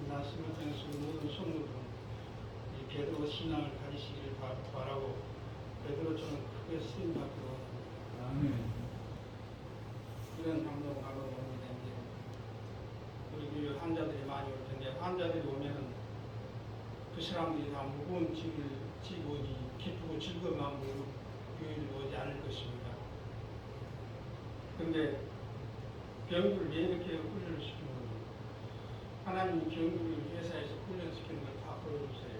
말씀을 통해서 모든 성도들 이 베드로 신앙을 가지시기를 바라고 베드로처럼 크게 쓰임 받기로 이런 감동을 하고 오게 된데 우리 교회 환자들이 많이 올 텐데 환자들이 오면은 그 사람들이 다 무거운 짐을 지고 기쁘고 즐거운 마음으로 교회를 오지 않을 것입니다. 그런데 병들을 왜 이렇게 훈련을 시키는 거예요? 하나님이 병들을 회사에서 훈련시키는 걸 다 보여주세요.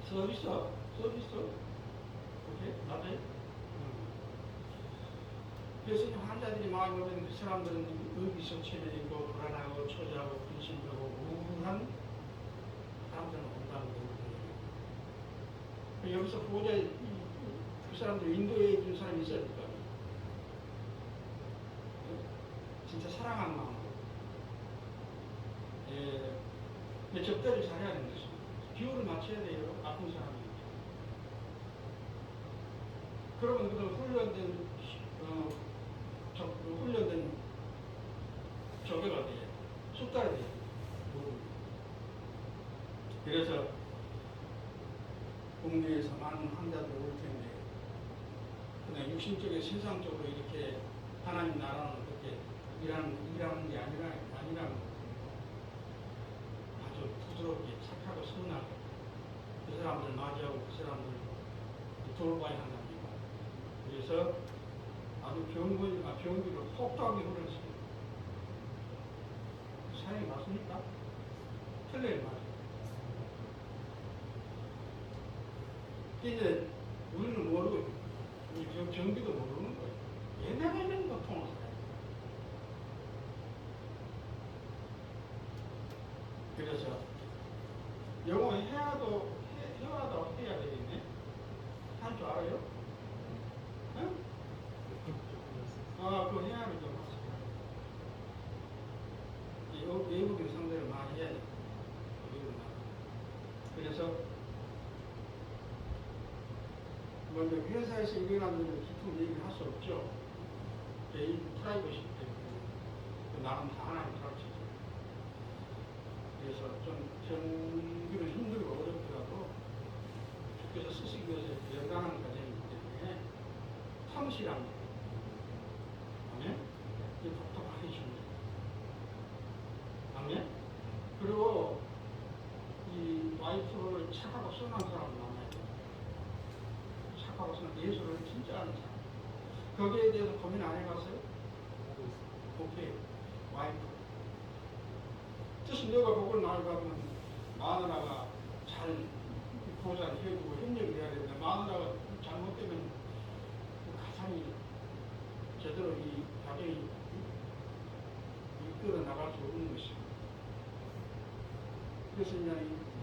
서비스, 오케이? 맞아요? 그래서 환자들이 많이 오면 그 사람들은 의기소침해지고 불안하고 초조하고 근심하고 우울한 사람들은 온다는 거예요. 여기서 보호자 그 사람들 인도해 준 사람이 있어야 될까? 진짜 사랑하는 마음으로. 예, 접대를 잘해야 되는 것입니다. 비율을 맞춰야 돼요. 아픈 사람이. 그러면 그 훈련된 조교가 돼요. 숙달이 돼요. 그래서 국내에서 많은 환자들이 올 텐데 그냥 육신적인 세상적으로 이렇게 하나님 나라는 그렇게 일하는 게 아니라는 거예요. 아주 부드럽게 착하고 선하게 그 사람들 맞이하고 그 사람들 돌봐야 한답니다. 그래서 아주 병기를 혹독하게 훈련시킵니다. 사연이 맞습니까? 틀려요, 맞아요. 이제 우리는 모르고 우리 병기도 모르는 거예요. 옛날에는 통을 살아요. 그래서 영어 해와도 해야 되겠네. 할 줄 알아요? 응? 그 해야를 좀 하시고 외국인 상대를 많이 해야 돼요. 그래서 먼저 회사에서 일어나는 깊은 얘기를 할 수 없죠. 개인 프라이버시 때문에 나는 다 하나님 가르치죠. 그래서 좀 전기는 힘들고 어렵더라도 주께서 쓰시기 위해서 영광하는 과정이기 때문에 성실합니다. 아멘? 이제 독특하게 줍니다. 아멘? 그리고 이 와이프를 착하고 선한 사람 만나야 돼요. 착하고 선한 예수를 진짜 아는 사람. 거기에 대해서 고민 안 해봤어요? 오케이. 와이프. 뜻은 내가 그걸 나가면 마누라가 잘 보좌를 해주고 협력을 해야 되는데 마누라가 잘못되면 그 가상이 제대로 이 가정이 이끌어 나갈 수 없는 것입니다. 그래서 이제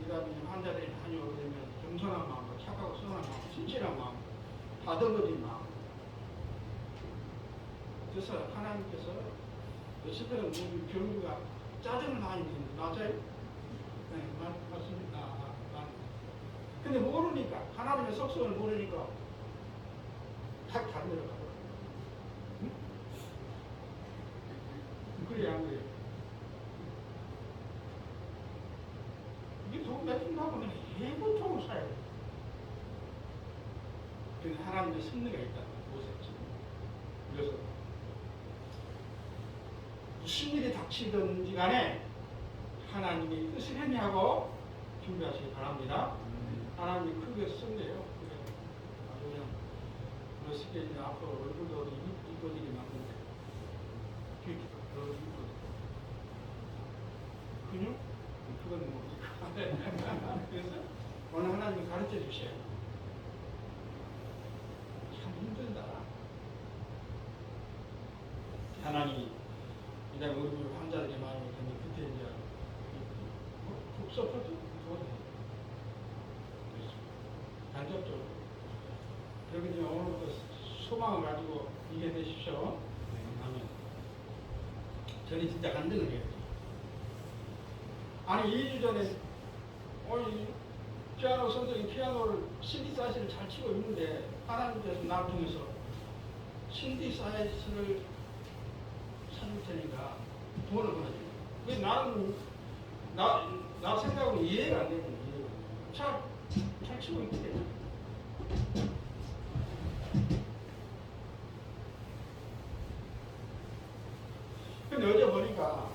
이다음에 환자들이 많이 오게 되면 겸손한 마음과 착하고 선한 마음, 진실한 마음, 다듬어진 마음. 그래서 하나님께서 요새들은 우리 병기가 짜증을 많이 내는 맞아요? 네, 맞습니다. 근데 모르니까 하나님의 속성을 모르니까 다 다른 데로 가고 응? 그래야 안 그래요? 이게 돈 매긴다고는 해보통을 사야 돼. 근데 하나님의 승리가 있다는 보셨지. 그래서 무슨 일이 닥치든지 간에 하나님이 뜻을 행하고 준비하시기 바랍니다. 하나님이 크게 쓴대요. 아주 그냥 멋있게 이제 앞으로 얼굴도 이뻐지게 만드는데 뒤도 이뻐지고 근육? 그건 모르니까. 그래서 오늘 하나님이 가르쳐 주셔요. 참 힘들다. 하나님이 이제 우리 환자들이 많이 오면 그때 이제 북서포트 도와줘요. 간접적으로. 여기 이제 오늘부터 소망을 가지고 이겨내십시오. 아멘. 저는 진짜 간증을 해야지. 아니 2주 전에 피아노 선생님이 피아노를 신디사이즈를 잘 치고 있는데 하나님께서 나를 통해서 신디사이즈를 사줄 테니까 돈을 보내줘요. 왜 나는 나 생각으로 이해가 안 되는 거예요. 잘 치고 있기 때문에. 근데 어제 보니까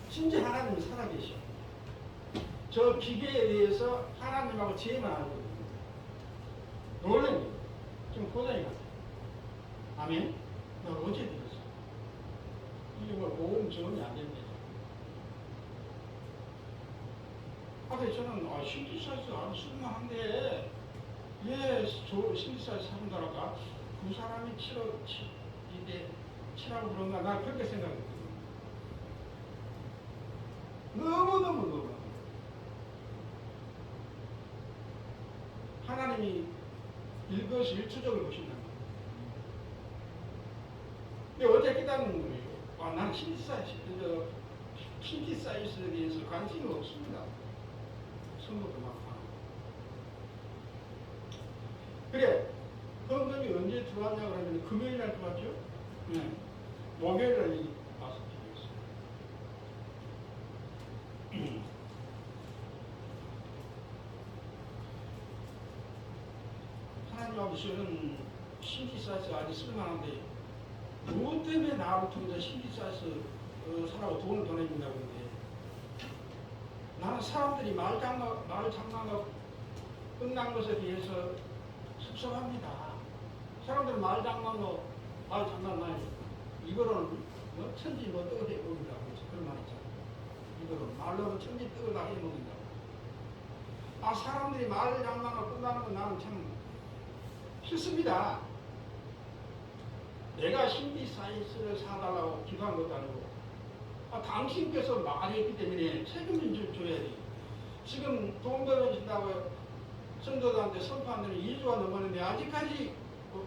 진짜 하나님이 살아계셔. 저 기계에 대해서 하나님하고 제만 알거든요. 놀래요. 지금 고장이 났어요. 아멘? 나 어제 들었어. 이게 뭐 보험 지원이 안 됩니다. 근데 저는 신기사에서 아주 쓸만한데 저 신기사에서 사준다랄까 그 사람이 치라고 그런가 나 그렇게 생각했거든요. 너무 하나님이 일거수일투족을 보신다는 거예요. 근데 어제 깨닫는 거예요. 나는 신기사이스에 대해서 관심이 없습니다. 성도도 막 그래, 헌금이 언제 들어왔냐 그러면 금요일 날 들어왔죠? 네. 목요일 날 와서 드리겠습니다. 하나님 아버지는 신기사에서 아주 쓸만한데 무엇 때문에 나를 통해서 신기사에서 사라고 돈을 보내준다고 하는데 나는 사람들이 말 장난가 끝난 것에 대해서 속상합니다. 사람들은 말 장난로 이거는 뭐 천지 뭐 떡을 해먹는다고 그런 말 있잖아. 이거는 말로 천지 떡을 다 해먹는다고. 사람들이 말 장난가 끝나는 건 나는 참 싫습니다. 내가 신비사이스를 사달라고 기도한 것도 아니고 당신께서 말했기 때문에 책임을 져야지. 지금 돈 벌어준다고 성도들한테 선포한 데는 2주가 넘었는데 아직까지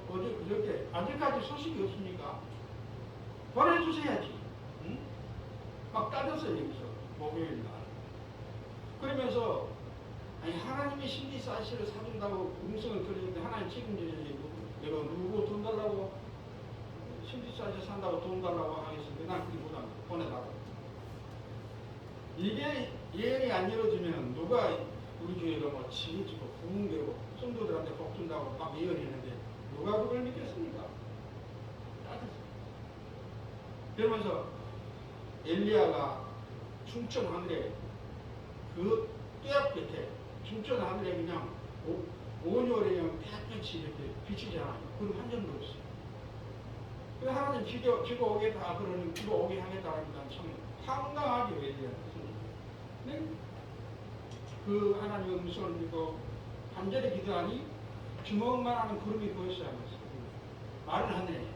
어제 그저께 아직까지 소식이 없습니까? 보내주셔야지. 응? 막 따졌어요 여기서 목요일 날. 그러면서 하나님이 신비사이스를 사준다고 음성을 들리는데 하나님 책임져야지. 내가 누구 돈 달라고 신비사이스 산다고 돈 달라고 하겠습니다. 난 그게 못합니다. 보내달라고. 이게 예언이 안 이루어지면 누가 우리 교회가 뭐 치우치고 부흥되고 성도들한테 복 준다고 막 예언했는데 누가 그걸 믿겠습니까? 그러면서 엘리야가 충천 하늘에 그 떼앞 끝에 충천 하늘에 그냥 온열에 그냥 떼앞빛이 이렇게 비치잖아요. 그럼 한 점도 없어요. 그래서 하나님 비가 오겠다 그러는 비가 오게 하겠다라니까 참 황당하죠 엘리야는. 네? 그 하나님의 음성을 믿고 간절히 기도하니 주먹만 하는 구름이 보였어야 하면서 말을 하네.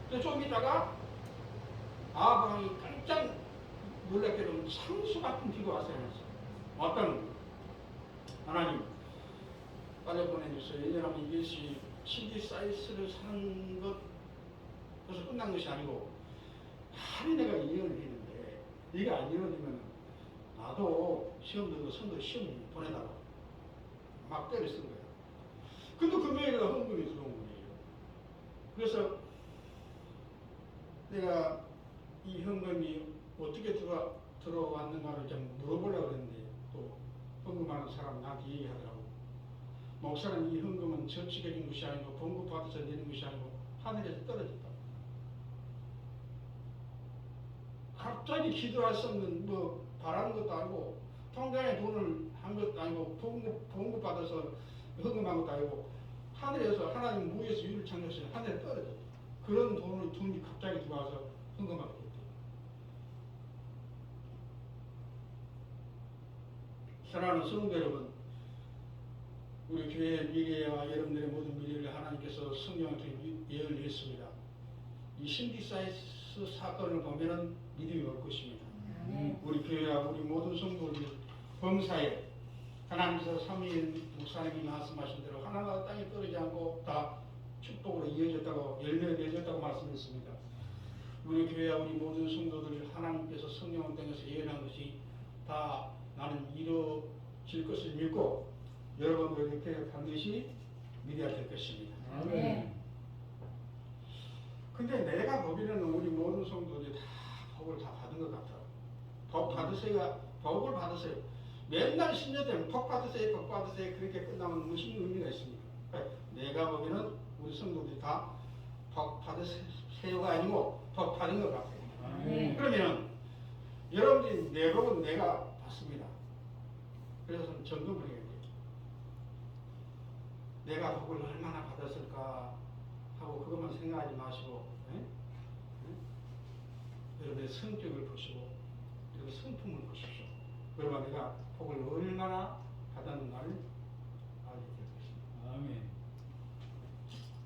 근데 좀 있다가 아방이 깜짝 놀랍게도 상수 같은 비가 왔어야 하면서 어떤 하나님 빨리 보내주세요. 왜냐하면 이것이 신기사이스를 사는 것 그래서 끝난 것이 아니고 하루 내가 예언을 했는데 네가 안 이루어지면 나도 시험 들고 선도 시험 보내다가 막 때를 쓴 거야. 근데 금요일에 헌금이 들어온 거예요. 그래서 내가 이 헌금이 어떻게 들어왔는가를 좀 물어보려고 그랬는데 또 헌금하는 사람 나한테 얘기하더라고. 목사는 이 헌금은 저축해준 것이 아니고 봉급받아서 내는 것이 아니고 하늘에서 떨어졌다. 갑자기 기도할 수 없는 뭐 바라는 것도 아니고 통장에 돈을 한 것도 아니고 봉급 받아서 헌금한 것도 아니고 하늘에서 하나님 무에서 유를 창조하신 하늘에 떨어졌어. 그런 돈이 갑자기 들어와서 헌금하게 됐대. 사랑하는 성도 여러분, 우리 교회의 미래와 여러분들의 모든 미래를 하나님께서 성령을 통해 예언을 했습니다. 이 신기사이스 사건을 보면은 믿음이 올 것입니다. 우리 교회와 우리 모든 성도들 범사에 하나님께서 삼위일 목사님이 말씀하신 대로 하나가 땅에 떨어지지 않고 다 축복으로 이어졌다고 열매를 맺었다고 말씀했습니다. 우리 교회와 우리 모든 성도들 하나님께서 성령을 통해서 예언한 것이 다 나는 이루어질 것을 믿고 여러분들 교회 반드시 믿어야 될 것입니다. 아멘. 근데 내가 보기에는 우리 모든 성도들이 다 복을 다 받은 것 같아. 복 받으세요. 복을 받으세요. 맨날 신년 되면 복 받으세요. 복 받으세요. 그렇게 끝나면 무슨 의미가 있습니까? 내가 보기에는 우리 성도들이 다 복 받으세요가 아니고 복 받은 것 같아요. 그러면 여러분들이 내 복은 내가 받습니다. 그래서 점검을 해야 돼요. 내가 복을 얼마나 받았을까 하고 그것만 생각하지 마시고 여러분의 성격을 보시고 그리고 성품을 보십시오. 그러면 내가 복을 얼마나 받았는가를 알게 될 것입니다. 아멘.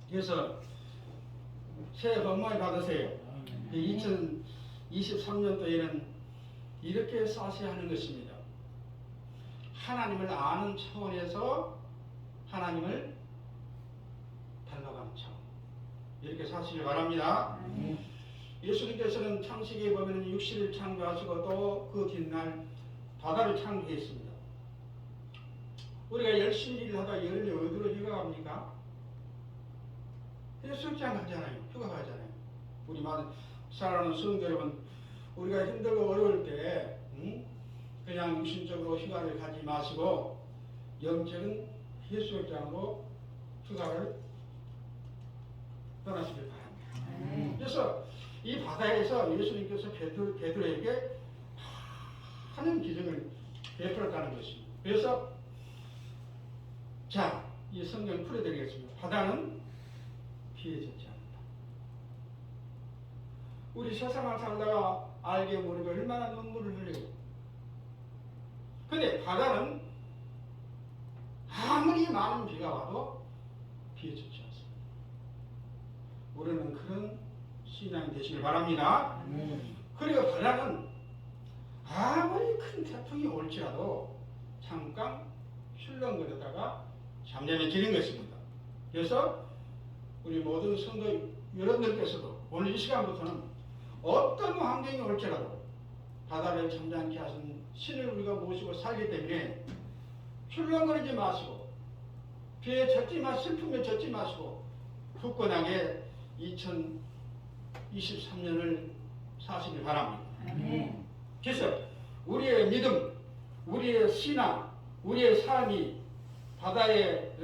그래서 새해 복 많이 받으세요. 2023년도에는 이렇게 사셔야 하는 것입니다. 하나님을 아는 차원에서 하나님을 닮아가는 차원. 이렇게 사시길 바랍니다. 예수님께서는 창세기에 보면 육신을 창조하시고 또 그 뒷날 바다를 창조했습니다. 우리가 열심히 일을 하다 여름에 어디로 휴가 갑니까? 해수욕장 가잖아요. 휴가 가잖아요. 우리 사랑하는 성도 여러분, 우리가 힘들고 어려울 때 그냥 육신적으로 휴가를 가지 마시고 영적인 해수욕장으로 휴가를 떠나시길 바랍니다. 그래서 이 바다에서 예수님께서 베드로에게 하는 기적을 베풀었다는 것입니다. 그래서 자, 이 성경을 풀어드리겠습니다. 바다는 피해 젖지 않는다. 우리 세상을 살다가 알게 모르게 얼마나 눈물을 흘려요. 근데 바다는 아무리 많은 비가 와도 피해 젖지 않습니다. 우리는 그런 신앙이 되시길 바랍니다. 그리고 바다는 아무리 큰 태풍이 올지라도 잠깐 출렁거리다가 잠잠해 지는 것입니다. 그래서 우리 모든 성도 여러분들께서도 오늘 이 시간부터는 어떤 환경이 올지라도 바다를 잠잠케 하신 신을 우리가 모시고 살기 때문에 출렁거리지 마시고 비에 젖지 마시고 슬픔에 젖지 마시고 굳건하게 2023년을 사시길 바랍니다. 그래서 우리의 믿음, 우리의 신앙, 우리의 삶이 바다에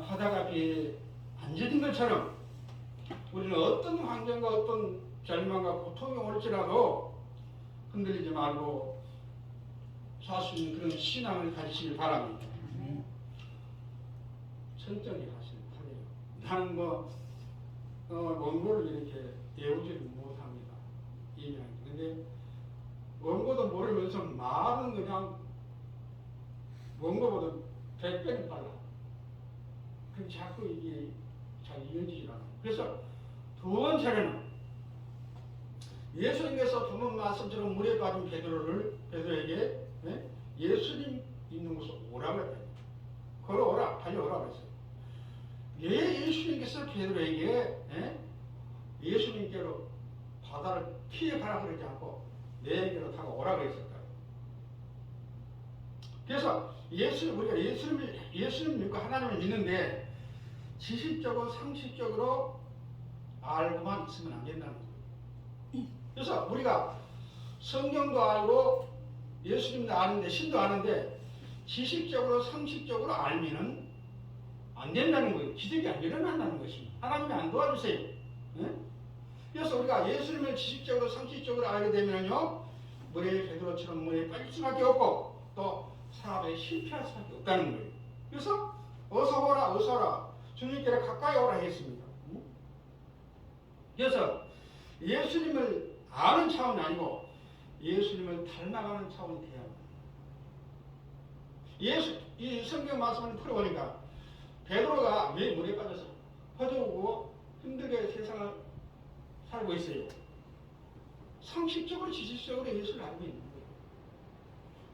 바다가 비에 안 젖은 것처럼 우리는 어떤 환경과 어떤 절망과 고통이 올지라도 흔들리지 말고 살 수 있는 그런 신앙을 가지시길 바랍니다. 천천히 하시길 바래요. 나는 원고를 이렇게 외우지를 못합니다. 근데 원고도 모르면서 말은 그냥 원고보다 100배는 빨라. 그럼 자꾸 이게 잘 이어지질 않아요. 그래서 두 번째로는 예수님께서 부문 말씀처럼 물에 빠진 베드로에게 예수님 있는 곳으로 오라고 했다. 걸어오라, 달려오라고 했어요. 왜 예수님께서 베드로에게 예수님께로 바다를 피해가라 그러지 않고 내게로 타고 오라고 했을까요? 그래서 우리가 예수님 믿고 하나님을 믿는데 지식적으로 상식적으로 알고만 있으면 안 된다는 거예요. 그래서 우리가 성경도 알고 예수님도 아는데 신도 아는데 지식적으로 상식적으로 알면은 안 된다는 거예요. 기적이 안 일어난다는 것입니다. 하나님이 안 도와주세요. 그래서 우리가 예수님을 지식적으로 상식적으로 알게 되면요 물에 베드로처럼 물에 빠질 수밖에 없고 또 사업에 실패할 수밖에 없다는 거예요. 그래서 어서 오라 주님께로 가까이 오라 했습니다. 그래서 예수님을 아는 차원이 아니고 예수님을 닮아가는 차원이 돼야 합니다. 이 성경 말씀을 풀어보니까 베드로가 왜 물에 빠져서 허전하고 힘들게 세상을 살고 있어요? 상식적으로 지식적으로 예수를 알고 있는 거예요.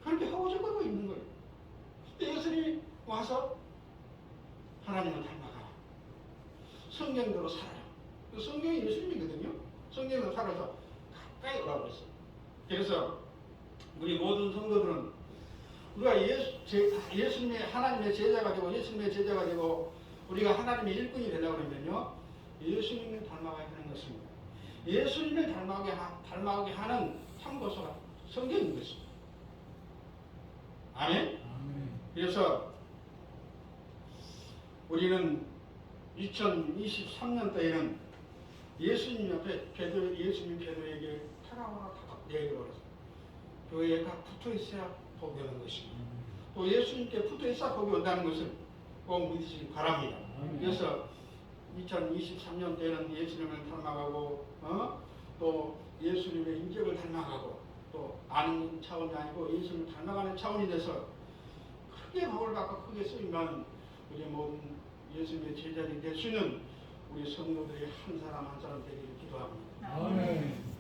그렇게 허우적거리고 있는 거예요. 근데 예수님이 와서 하나님을 닮아가라. 성경대로 살아라. 성경이 예수님이거든요. 성경대로 살아서 가까이 오라고 했어요. 그래서 우리 모든 성도들은 우리가 예수님의 하나님의 제자가 되고 예수님의 제자가 되고 우리가 하나님의 일꾼이 되려고 그러면요 예수님을 닮아가야 하는 것입니다. 예수님을 닮아가게 하는 참고서가 성경인 것입니다. 아멘? 아멘. 그래서 우리는 2023년도에는 예수님 옆에 예수님 베드로에게 타라와라 내려오라. 교회가 붙어 있어야 복이 오는 것입니다. 또 예수님께 붙어 있어야 복이 온다는 것을 꼭 믿으시기 바랍니다. 그래서 2023년도에는 예수님을 닮아가고 또 예수님의 인격을 닮아가고 또 아는 차원이 아니고 예수님을 닮아가는 차원이 돼서 크게 복을 받고 크게 쓰이면 우리 모든 예수님의 제자들이 될 수 있는 우리 성도들이 한 사람 한 사람 되기를 기도합니다. 아멘.